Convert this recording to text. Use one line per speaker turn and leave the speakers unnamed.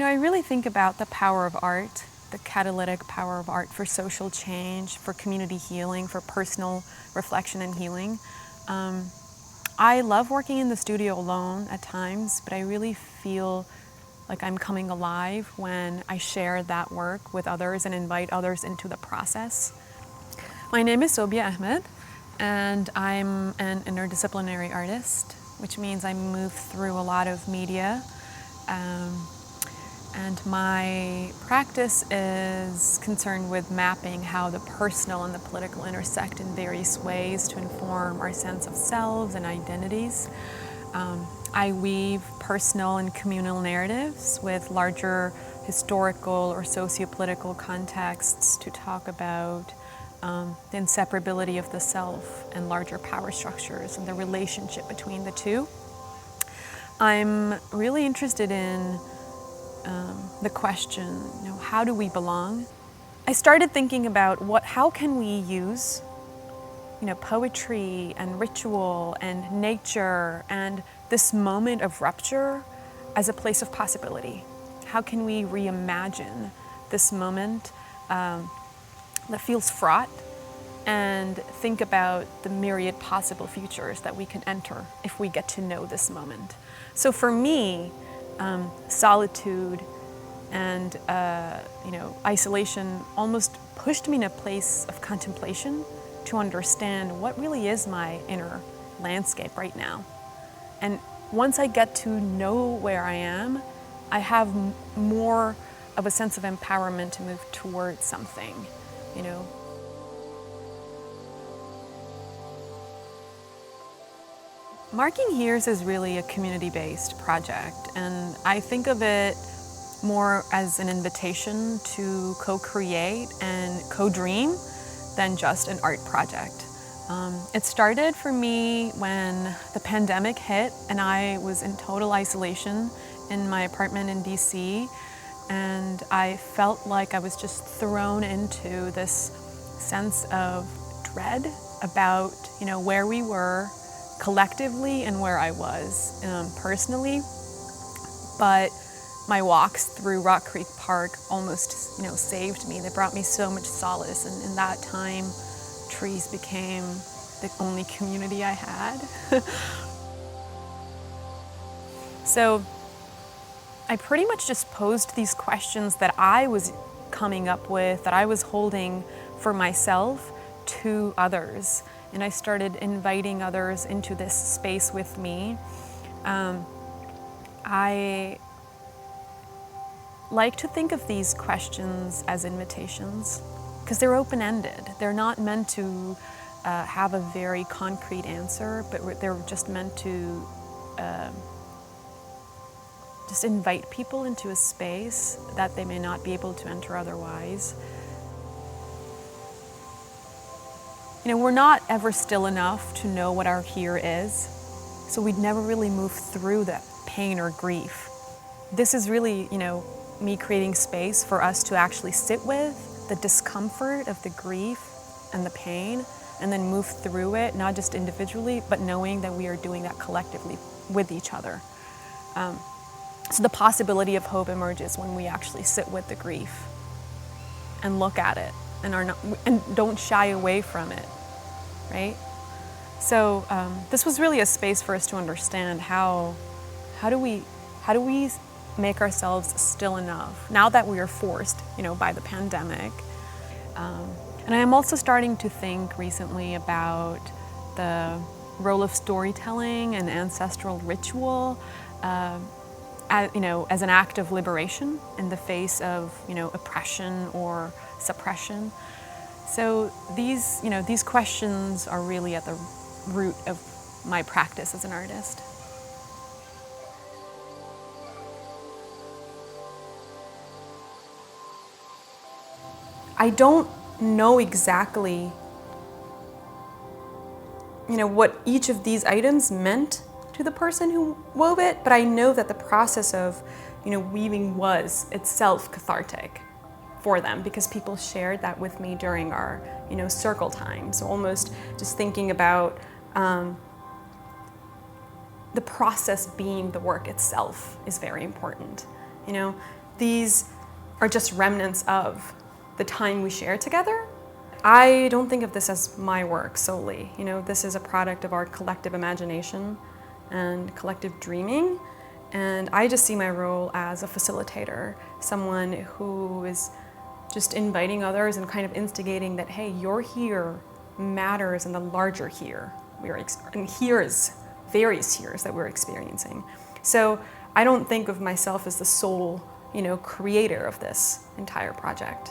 I really think about the power of art, the catalytic power of art for social change, for community healing, for personal reflection and healing. I love working in the studio alone at times, but I really feel like I'm coming alive when I share that work with others and invite others into the process. My name is Sobia Ahmad, and I'm an interdisciplinary artist, which means I move through a lot of media. And my practice is concerned with mapping how the personal and the political intersect in various ways to inform our sense of selves and identities. I weave personal and communal narratives with larger historical or socio-political contexts to talk about the inseparability of the self and larger power structures and the relationship between the two. I'm really interested in the question, how do we belong? I started thinking about how can we use, poetry and ritual and nature and this moment of rupture as a place of possibility. How can we reimagine this moment that feels fraught and think about the myriad possible futures that we can enter if we get to know this moment? So for me, solitude and isolation almost pushed me in a place of contemplation to understand what really is my inner landscape right now. And once I get to know where I am, I have more of a sense of empowerment to move towards something, Marking Years is really a community-based project, and I think of it more as an invitation to co-create and co-dream than just an art project. It started for me when the pandemic hit and I was in total isolation in my apartment in DC, and I felt like I was just thrown into this sense of dread about where we were collectively and where I was personally. But my walks through Rock Creek Park almost saved me. They brought me so much solace, and in that time trees became the only community I had. So I pretty much just posed these questions that I was coming up with, that I was holding for myself, to others. And I started inviting others into this space with me. I like to think of these questions as invitations because they're open-ended. They're not meant to have a very concrete answer, but they're just meant to just invite people into a space that they may not be able to enter otherwise. We're not ever still enough to know what our here is, so we'd never really move through that pain or grief. This is really, me creating space for us to actually sit with the discomfort of the grief and the pain, and then move through it, not just individually, but knowing that we are doing that collectively with each other. So the possibility of hope emerges when we actually sit with the grief and look at it and don't shy away from it, right? So this was really a space for us to understand how do we make ourselves still enough now that we are forced, by the pandemic. And I am also starting to think recently about the role of storytelling and ancestral ritual as an act of liberation in the face of oppression or suppression. So these questions are really at the root of my practice as an artist. I don't know exactly what each of these items meant to the person who wove it, but I know that the process of weaving was itself cathartic for them because people shared that with me during our circle time. So almost just thinking about the process being the work itself is very important. These are just remnants of the time we share together. I don't think of this as my work solely. You know, this is a product of our collective imagination and collective dreaming. And I just see my role as a facilitator, someone who is just inviting others and kind of instigating that, hey, your here matters in the larger here. And here's various heres that we're experiencing. So I don't think of myself as the sole, creator of this entire project.